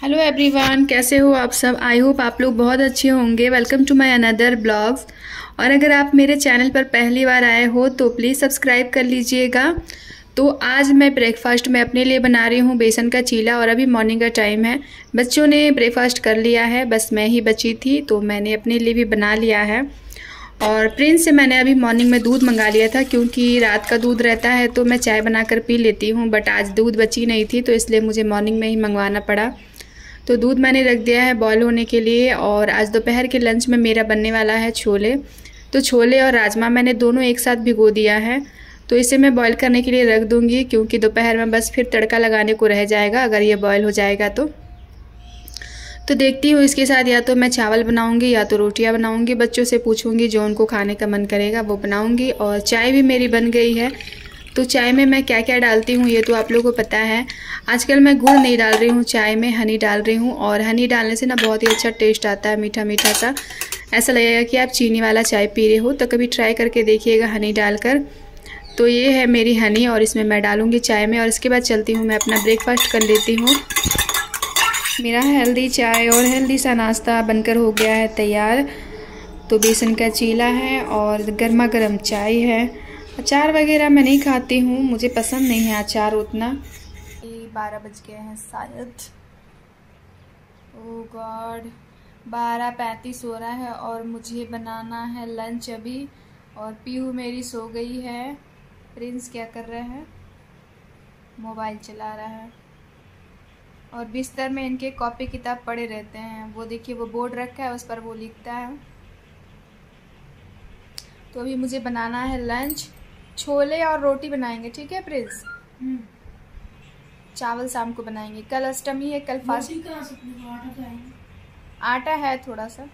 Hello everyone, कैसे हो आप सब। आई होप आप लोग बहुत अच्छे होंगे। Welcome to my another blogs. और अगर आप मेरे चैनल पर पहली बार आए हो तो प्लीज़ सब्सक्राइब कर लीजिएगा। तो आज मैं ब्रेकफास्ट में अपने लिए बना रही हूँ बेसन का चीला। और अभी मॉर्निंग का टाइम है, बच्चों ने ब्रेकफास्ट कर लिया है, बस मैं ही बची थी तो मैंने अपने लिए भी बना लिया है। और प्रिंस से मैंने अभी मॉर्निंग में दूध मंगा लिया था, क्योंकि रात का दूध रहता है तो मैं चाय बनाकर पी लेती हूँ, बट आज दूध बची नहीं थी तो इसलिए मुझे मॉर्निंग में ही मंगवाना पड़ा। तो दूध मैंने रख दिया है बॉयल होने के लिए। और आज दोपहर के लंच में मेरा बनने वाला है छोले। तो छोले और राजमा मैंने दोनों एक साथ भिगो दिया है, तो इसे मैं बॉईल करने के लिए रख दूँगी, क्योंकि दोपहर में बस फिर तड़का लगाने को रह जाएगा अगर ये बॉयल हो जाएगा तो देखती हूँ इसके साथ या तो मैं चावल बनाऊँगी या तो रोटियाँ बनाऊँगी। बच्चों से पूछूँगी, जो उनको खाने का मन करेगा वो बनाऊँगी। और चाय भी मेरी बन गई है। तो चाय में मैं क्या क्या डालती हूँ ये तो आप लोगों को पता है। आजकल मैं गुड़ नहीं डाल रही हूँ चाय में, हनी डाल रही हूँ। और हनी डालने से ना बहुत ही अच्छा टेस्ट आता है, मीठा मीठा सा। ऐसा लगेगा कि आप चीनी वाला चाय पी रहे हो। तो कभी ट्राई करके देखिएगा हनी डालकर। तो ये है मेरी हनी और इसमें मैं डालूँगी चाय में। और इसके बाद चलती हूँ, मैं अपना ब्रेकफास्ट कर लेती हूँ। मेरा हेल्दी चाय और हेल्दी सा नाश्ता बनकर हो गया है तैयार। तो बेसन का चीला है और गर्मा गर्म चाय है। अचार वगैरह मैं नहीं खाती हूँ, मुझे पसंद नहीं है अचार उतना। 12 बज गए हैं शायद। ओह गॉड, 12:35 हो रहा है और मुझे बनाना है लंच अभी। और पीहू मेरी सो गई है। प्रिंस क्या कर रहा है? मोबाइल चला रहा है। और बिस्तर में इनके कॉपी किताब पड़े रहते हैं। वो देखिए, वो बोर्ड रखा है, उस पर वो लिखता है। तो अभी मुझे बनाना है लंच। छोले और रोटी बनाएंगे, ठीक है प्रिंस? चावल शाम को बनाएंगे, कल अष्टमी है, कल फास्ट। आटा है थोड़ा सा,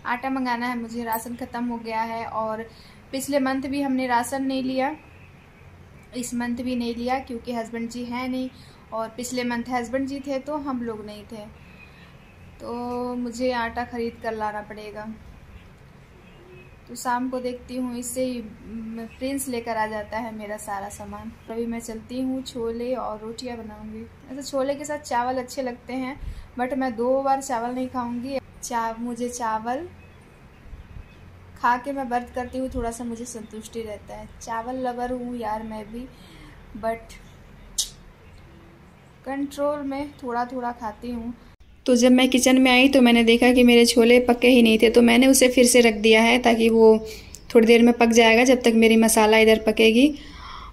आटा मंगाना है मुझे, राशन ख़त्म हो गया है। और पिछले मंथ भी हमने राशन नहीं लिया, इस मंथ भी नहीं लिया, क्योंकि हस्बैंड जी हैं नहीं। और पिछले मंथ हस्बैंड जी थे तो हम लोग नहीं थे। तो मुझे आटा ख़रीद कर लाना पड़ेगा। तो शाम को देखती हूँ, इससे ही प्रिंस लेकर आ जाता है मेरा सारा सामान। अभी मैं चलती हूँ, छोले और रोटियाँ बनाऊँगी। ऐसे छोले के साथ चावल अच्छे लगते हैं, बट मैं 2 बार चावल नहीं खाऊँगी। मुझे चावल खा के मैं व्रत करती हूँ, थोड़ा सा मुझे संतुष्टि रहता है। चावल लवर हूँ यार मैं भी, बट कंट्रोल में थोड़ा थोड़ा खाती हूँ। तो जब मैं किचन में आई तो मैंने देखा कि मेरे छोले पके ही नहीं थे, तो मैंने उसे फिर से रख दिया है ताकि वो थोड़ी देर में पक जाएगा, जब तक मेरी मसाला इधर पकेगी।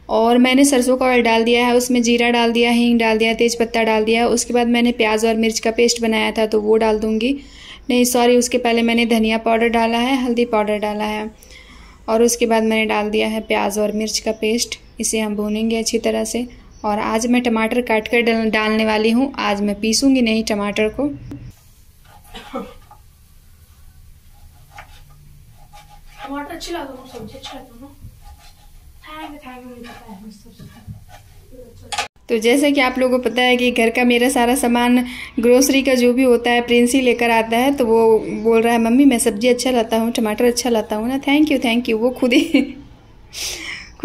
और मैंने सरसों का ऑयल डाल दिया है, उसमें जीरा डाल दिया, हींग डाल दिया, तेज पत्ता डाल दिया। उसके बाद मैंने प्याज और मिर्च का पेस्ट बनाया था तो वो डाल दूँगी। नहीं सॉरी, उसके पहले मैंने धनिया पाउडर डाला है, हल्दी पाउडर डाला है। और उसके बाद मैंने डाल दिया है प्याज और मिर्च का पेस्ट। इसे हम भूनेंगे अच्छी तरह से। और आज मैं टमाटर काट कर डालने वाली हूँ। आज मैं पीसूंगी नहीं टमाटर को। टमाटर अच्छी लगा, सब्जी अच्छी लगा। तो जैसे कि आप लोगों को पता है कि घर का मेरा सारा सामान, ग्रोसरी का जो भी होता है, प्रिंस ही लेकर आता है। तो वो बोल रहा है मम्मी मैं सब्जी अच्छा लाता हूँ, टमाटर अच्छा लाता हूँ ना। Thank you. वो खुद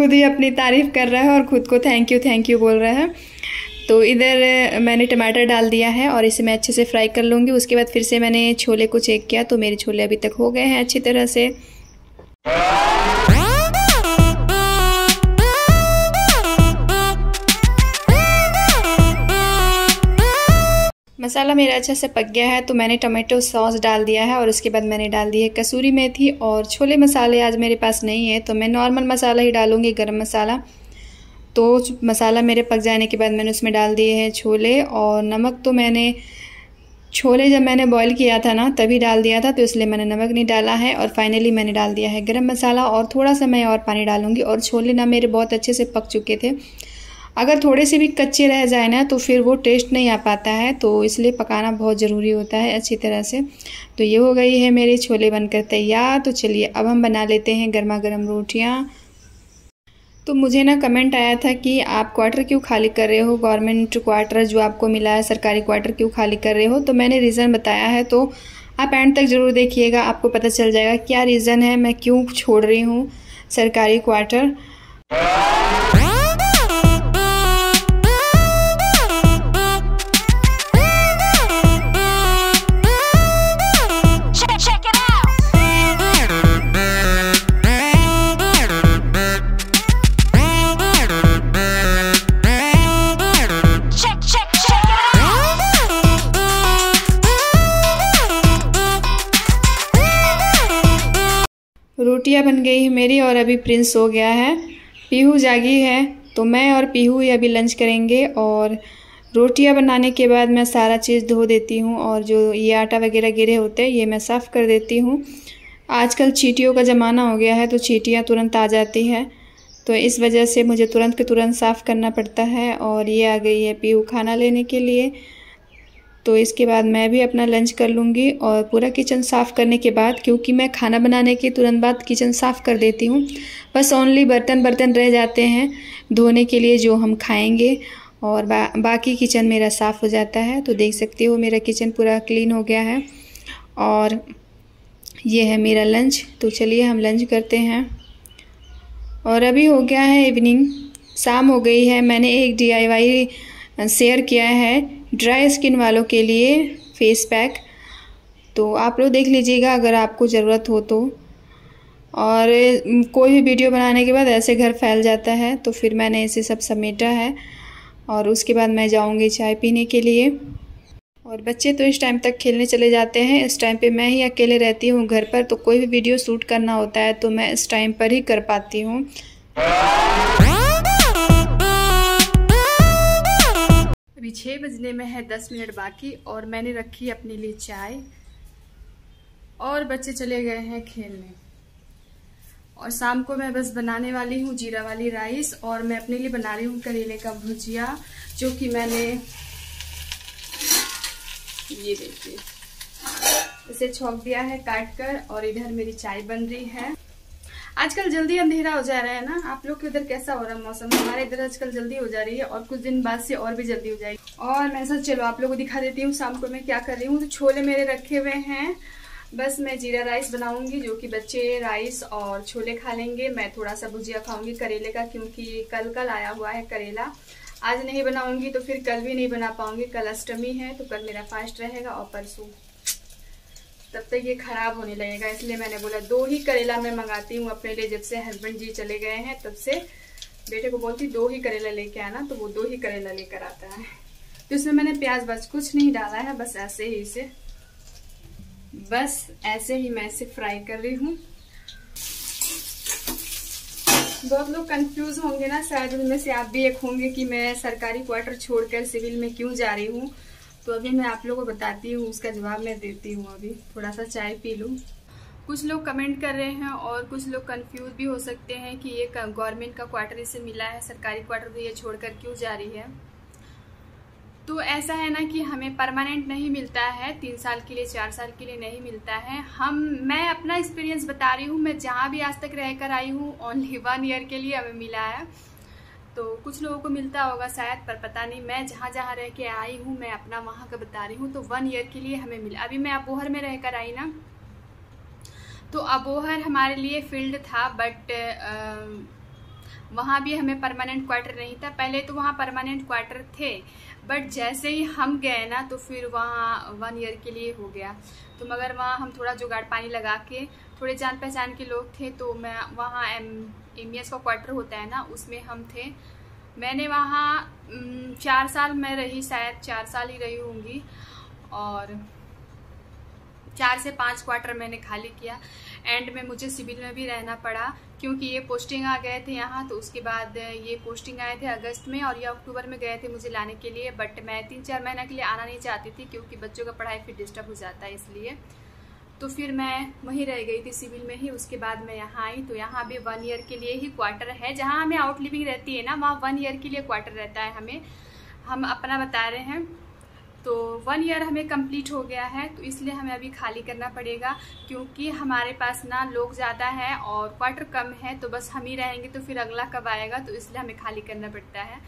ही अपनी तारीफ़ कर रहा है और खुद को थैंक यू बोल रहा है। तो इधर मैंने टमाटर डाल दिया है और इसे मैं अच्छे से फ्राई कर लूँगी। उसके बाद फिर से मैंने छोले को चेक किया तो मेरे छोले अभी तक हो गए हैं अच्छी तरह से। मसाला मेरा अच्छा से पक गया है तो मैंने टमाटो सॉस डाल दिया है। और उसके बाद मैंने डाल दी है कसूरी मेथी। और छोले मसाले आज मेरे पास नहीं है तो मैं नॉर्मल मसाला ही डालूँगी, गरम मसाला। तो मसाला मेरे पक जाने के बाद मैंने उसमें डाल दिए हैं छोले। और नमक तो मैंने छोले जब मैंने बॉईल किया था ना तभी डाल दिया था, तो इसलिए मैंने नमक नहीं डाला है। और फाइनली मैंने डाल दिया है गरम मसाला। और थोड़ा सा मैं और पानी डालूँगी। और छोले ना मेरे बहुत अच्छे से पक चुके थे। अगर थोड़े से भी कच्चे रह जाए ना तो फिर वो टेस्ट नहीं आ पाता है, तो इसलिए पकाना बहुत ज़रूरी होता है अच्छी तरह से। तो ये हो गई है मेरे छोले बनकर तैयार। तो चलिए अब हम बना लेते हैं गर्मा गर्म रोटियाँ। तो मुझे ना कमेंट आया था कि आप क्वार्टर क्यों खाली कर रहे हो, गवर्नमेंट क्वार्टर जो आपको मिला है, सरकारी क्वार्टर क्यों खाली कर रहे हो। तो मैंने रीज़न बताया है, तो आप एंड तक ज़रूर देखिएगा, आपको पता चल जाएगा क्या रीज़न है, मैं क्यों छोड़ रही हूँ सरकारी क्वार्टर। रोटियां बन गई है मेरी और अभी प्रिंस सो गया है, पीहू जागी है। तो मैं और पीहू ही अभी लंच करेंगे और रोटियां बनाने के बाद मैं सारा चीज़ धो देती हूँ और जो ये आटा वगैरह गिरे होते हैं ये मैं साफ़ कर देती हूँ। आजकल चींटियों का ज़माना हो गया है तो चींटियाँ तुरंत आ जाती है, तो इस वजह से मुझे तुरंत के तुरंत साफ़ करना पड़ता है। और ये आ गई है पीहू खाना लेने के लिए, तो इसके बाद मैं भी अपना लंच कर लूँगी। और पूरा किचन साफ़ करने के बाद, क्योंकि मैं खाना बनाने के तुरंत बाद किचन साफ़ कर देती हूँ, बस ओनली बर्तन रह जाते हैं धोने के लिए जो हम खाएंगे, और बाकी किचन मेरा साफ़ हो जाता है। तो देख सकते हो मेरा किचन पूरा क्लीन हो गया है और ये है मेरा लंच। तो चलिए हम लंच करते हैं। और अभी हो गया है इवनिंग, शाम हो गई है। मैंने एक DIY शेयर किया है ड्राई स्किन वालों के लिए फेस पैक, तो आप लोग देख लीजिएगा अगर आपको ज़रूरत हो तो। और कोई भी वीडियो बनाने के बाद ऐसे घर फैल जाता है, तो फिर मैंने इसे सब समेटा है और उसके बाद मैं जाऊंगी चाय पीने के लिए। और बच्चे तो इस टाइम तक खेलने चले जाते हैं, इस टाइम पे मैं ही अकेले रहती हूँ घर पर, तो कोई भी वीडियो शूट करना होता है तो मैं इस टाइम पर ही कर पाती हूँ। अभी 6 बजने में है 10 मिनट बाकी और मैंने रखी अपने लिए चाय और बच्चे चले गए हैं खेलने। और शाम को मैं बस बनाने वाली हूँ जीरा वाली राइस और मैं अपने लिए बना रही हूँ करेले का भुजिया, जो कि मैंने ये देखिए इसे छौंक दिया है काट कर। और इधर मेरी चाय बन रही है। आजकल जल्दी अंधेरा हो जा रहा है ना, आप लोग के उधर कैसा हो रहा है मौसम? हमारे इधर आजकल जल्दी हो जा रही है और कुछ दिन बाद से और भी जल्दी हो जाएगी। और मैं सोच चलो आप लोगों को दिखा देती हूँ शाम को मैं क्या कर रही हूँ। तो छोले मेरे रखे हुए हैं, बस मैं जीरा राइस बनाऊंगी जो कि बच्चे राइस और छोले खा लेंगे। मैं थोड़ा सा भुजिया खाऊंगी करेले का, क्योंकि कल आया हुआ है करेला। आज नहीं बनाऊंगी तो फिर कल भी नहीं बना पाऊंगी, कल अष्टमी है तो कल मेरा फास्ट रहेगा और परसों तब तक ये खराब होने लगेगा। इसलिए मैंने बोला 2 ही करेला मैं मंगाती हूँ अपने लिए। जब से हस्बैंड जी चले गए हैं तब से बेटे को बोलती 2 ही करेला लेके आना, तो वो 2 ही करेला लेकर आता है। तो इसमें मैंने प्याज बस कुछ नहीं डाला है, बस ऐसे ही मैं इसे फ्राई कर रही हूँ। बहुत लोग कंफ्यूज होंगे ना शायद, उनमें से आप भी एक होंगे कि मैं सरकारी क्वार्टर छोड़कर सिविल में क्यों जा रही हूँ। तो अभी मैं आप लोगों को बताती हूँ, उसका जवाब मैं देती हूँ। अभी थोड़ा सा चाय पी लूँ। कुछ लोग कमेंट कर रहे हैं और कुछ लोग कंफ्यूज भी हो सकते हैं कि ये गवर्नमेंट का क्वार्टर इसे मिला है, सरकारी क्वार्टर तो ये छोड़कर क्यों जा रही है। तो ऐसा है ना कि हमें परमानेंट नहीं मिलता है, 3 साल के लिए 4 साल के लिए नहीं मिलता है। मैं अपना एक्सपीरियंस बता रही हूँ, मैं जहाँ भी आज तक रहकर आई हूँ ओनली 1 ईयर के लिए हमें मिला है। तो कुछ लोगों को मिलता होगा शायद, पर पता नहीं। मैं जहाँ जहाँ रह के आई हूँ मैं अपना वहाँ का बता रही हूँ। तो 1 ईयर के लिए हमें मिला। अभी मैं अबोहर में रहकर आई ना, तो अबोहर हमारे लिए फील्ड था, बट वहाँ भी हमें परमानेंट क्वार्टर नहीं था। पहले तो वहाँ परमानेंट क्वार्टर थे, बट जैसे ही हम गए ना तो फिर वहाँ 1 ईयर के लिए हो गया। तो मगर वहाँ हम थोड़ा जुगाड़ पानी लगा के, थोड़े जान पहचान के लोग थे, तो मैं वहाँ MES का क्वार्टर होता है ना, उसमें हम थे। मैंने वहाँ 4 साल मैं रही, शायद 4 साल ही रही होंगी। और 4 से 5 क्वार्टर मैंने खाली किया। एंड में मुझे सिविल में भी रहना पड़ा, क्योंकि ये पोस्टिंग आ गए थे यहाँ। तो उसके बाद ये पोस्टिंग आए थे अगस्त में और ये अक्टूबर में गए थे मुझे लाने के लिए। बट मैं 3-4 महीने के लिए आना नहीं चाहती थी, क्योंकि बच्चों का पढ़ाई फिर डिस्टर्ब हो जाता है, इसलिए। तो फिर मैं वहीं रह गई थी सिविल में ही। उसके बाद मैं यहाँ आई, तो यहाँ भी 1 ईयर के लिए ही क्वार्टर है। जहाँ हमें आउट लिविंग रहती है ना, वहाँ 1 ईयर के लिए क्वार्टर रहता है हमें। हम अपना बता रहे हैं। तो 1 ईयर हमें कंप्लीट हो गया है, तो इसलिए हमें अभी खाली करना पड़ेगा, क्योंकि हमारे पास ना लोग ज़्यादा है और क्वार्टर कम है। तो बस हम ही रहेंगे, तो फिर अगला कब आएगा, तो इसलिए हमें खाली करना पड़ता है।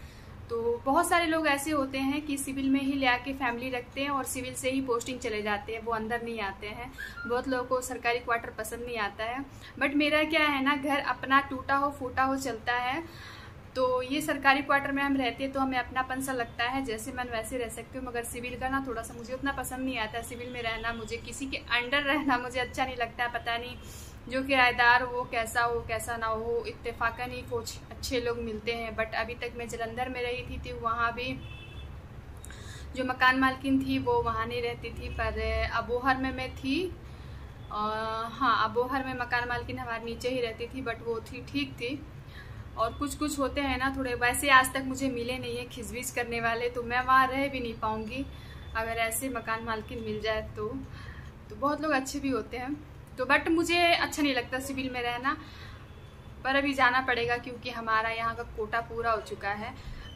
तो बहुत सारे लोग ऐसे होते हैं कि सिविल में ही ले आके फैमिली रखते हैं और सिविल से ही पोस्टिंग चले जाते हैं, वो अंदर नहीं आते हैं। बहुत लोगों को सरकारी क्वार्टर पसंद नहीं आता है। बट मेरा क्या है ना, घर अपना टूटा हो फूटा हो चलता है। तो ये सरकारी क्वार्टर में हम रहते हैं तो हमें अपनापन सा लगता है, जैसे मन वैसे रह सकते हो। मगर सिविल का ना थोड़ा सा मुझे उतना पसंद नहीं आता है। सिविल में रहना, मुझे किसी के अंडर रहना मुझे अच्छा नहीं लगता है। पता नहीं जो किराएदार हो कैसा ना हो, इत्तेफाकन ही कुछ अच्छे लोग मिलते हैं। बट अभी तक मैं जलंधर में रही थी तो वहाँ भी जो मकान मालकिन थी वो वहाँ नहीं रहती थी, पर अबोहर में मैं थी हाँ, अबोहर में मकान मालकिन हमारे नीचे ही रहती थी, बट वो ठीक थी। और कुछ होते हैं ना थोड़े, वैसे आज तक मुझे मिले नहीं है खिजबिज करने वाले, तो मैं वहाँ रह भी नहीं पाऊँगी अगर ऐसे मकान मालकिन मिल जाए तो बहुत लोग अच्छे भी होते हैं तो, बट मुझे अच्छा नहीं लगता सिविल में रहना। पर अभी जाना पड़ेगा क्योंकि हमारा यहाँ का कोटा पूरा हो चुका है।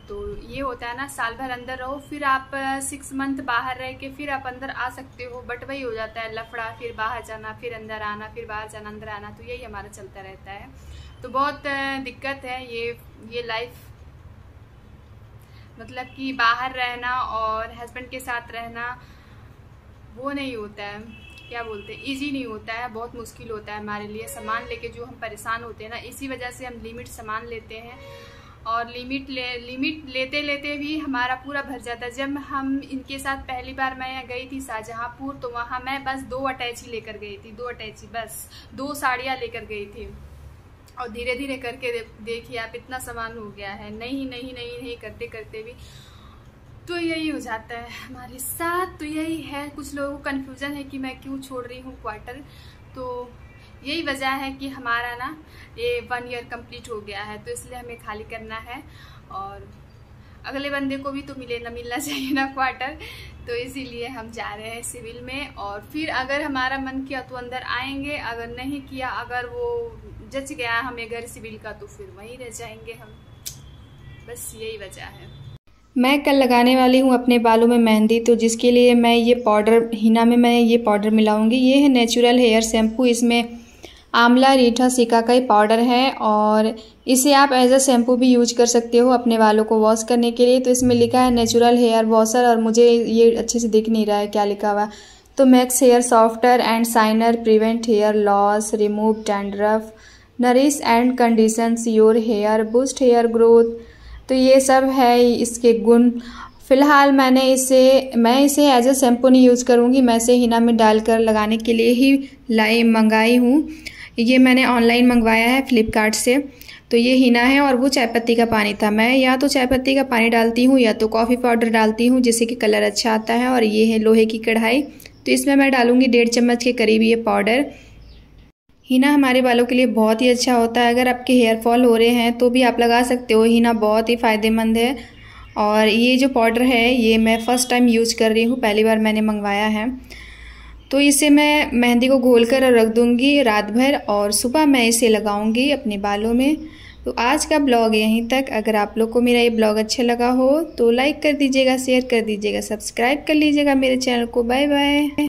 तो ये होता है ना, साल भर अंदर रहो, फिर आप 6 मंथ बाहर रह के फिर आप अंदर आ सकते हो, बट वही हो जाता है लफड़ा, फिर बाहर जाना, फिर अंदर आना, फिर बाहर जाना, अंदर आना, तो यही हमारा चलता रहता है। तो बहुत दिक्कत है ये लाइफ, मतलब कि बाहर रहना और हस्बैंड के साथ रहना वो नहीं होता है, क्या बोलते हैं, इजी नहीं होता है, बहुत मुश्किल होता है हमारे लिए। सामान लेके जो हम परेशान होते हैं ना, इसी वजह से हम लिमिट सामान लेते हैं, और लिमिट लेते लेते भी हमारा पूरा भर जाता है। जब हम इनके साथ पहली बार मैं यहाँ गई थी शाहजहांपुर, तो वहाँ मैं बस 2 अटैची लेकर गई थी, 2 अटैची बस, 2 साड़ियाँ लेकर गई थी। और धीरे धीरे करके देखिए आप, इतना सामान हो गया है। नहीं करते करते भी तो यही हो जाता है हमारे साथ। तो यही है, कुछ लोगों को कन्फ्यूजन है कि मैं क्यों छोड़ रही हूँ क्वार्टर, तो यही वजह है कि हमारा ना ये 1 ईयर कंप्लीट हो गया है, तो इसलिए हमें खाली करना है। और अगले बंदे को भी तो मिलना चाहिए ना क्वार्टर, तो इसीलिए हम जा रहे हैं सिविल में। और फिर अगर हमारा मन किया तो अंदर आएंगे, अगर नहीं किया, अगर वो जच गया हमें घर सिविल का, तो फिर वहीं रह जाएंगे हम। बस यही वजह है। मैं कल लगाने वाली हूँ अपने बालों में मेहंदी, तो जिसके लिए मैं ये पाउडर, हिना में मैं ये पाउडर मिलाऊंगी। ये है नेचुरल हेयर शैम्पू, इसमें आंवला, रीठा, सिकाकाई पाउडर है, और इसे आप एज अ शैम्पू भी यूज कर सकते हो अपने बालों को वॉश करने के लिए। तो इसमें लिखा है नेचुरल हेयर वॉशर, और मुझे ये अच्छे से दिख नहीं रहा है क्या लिखा हुआ। तो max hair softer and shiner, prevent hair loss, remove dandruff, nourish and conditions your hair, boost hair growth. तो ये सब है इसके गुण। फिलहाल मैं इसे एज अ शैम्पू नहीं यूज़ करूँगी, मैं इसे हिना में डालकर लगाने के लिए ही मंगाई हूँ। ये मैंने ऑनलाइन मंगवाया है फ्लिपकार्ट से। तो ये हिना है, और वो चाय पत्ती का पानी था। मैं या तो चाय पत्ती का पानी डालती हूँ या तो कॉफ़ी पाउडर डालती हूँ, जिससे कि कलर अच्छा आता है। और ये है लोहे की कढ़ाई, तो इसमें मैं डालूँगी 1.5 चम्मच के करीब ये पाउडर। हिना हमारे बालों के लिए बहुत ही अच्छा होता है। अगर आपके हेयर फॉल हो रहे हैं तो भी आप लगा सकते हो, हिना बहुत ही फ़ायदेमंद है। और ये जो पाउडर है ये मैं फ़र्स्ट टाइम यूज़ कर रही हूँ, पहली बार मैंने मंगवाया है। तो इसे मैं मेहंदी को घोल कर रख दूँगी रात भर, और सुबह मैं इसे लगाऊँगी अपने बालों में। तो आज का ब्लॉग यहीं तक। अगर आप लोग को मेरा ये ब्लॉग अच्छा लगा हो तो लाइक कर दीजिएगा, शेयर कर दीजिएगा, सब्सक्राइब कर लीजिएगा मेरे चैनल को। Bye bye.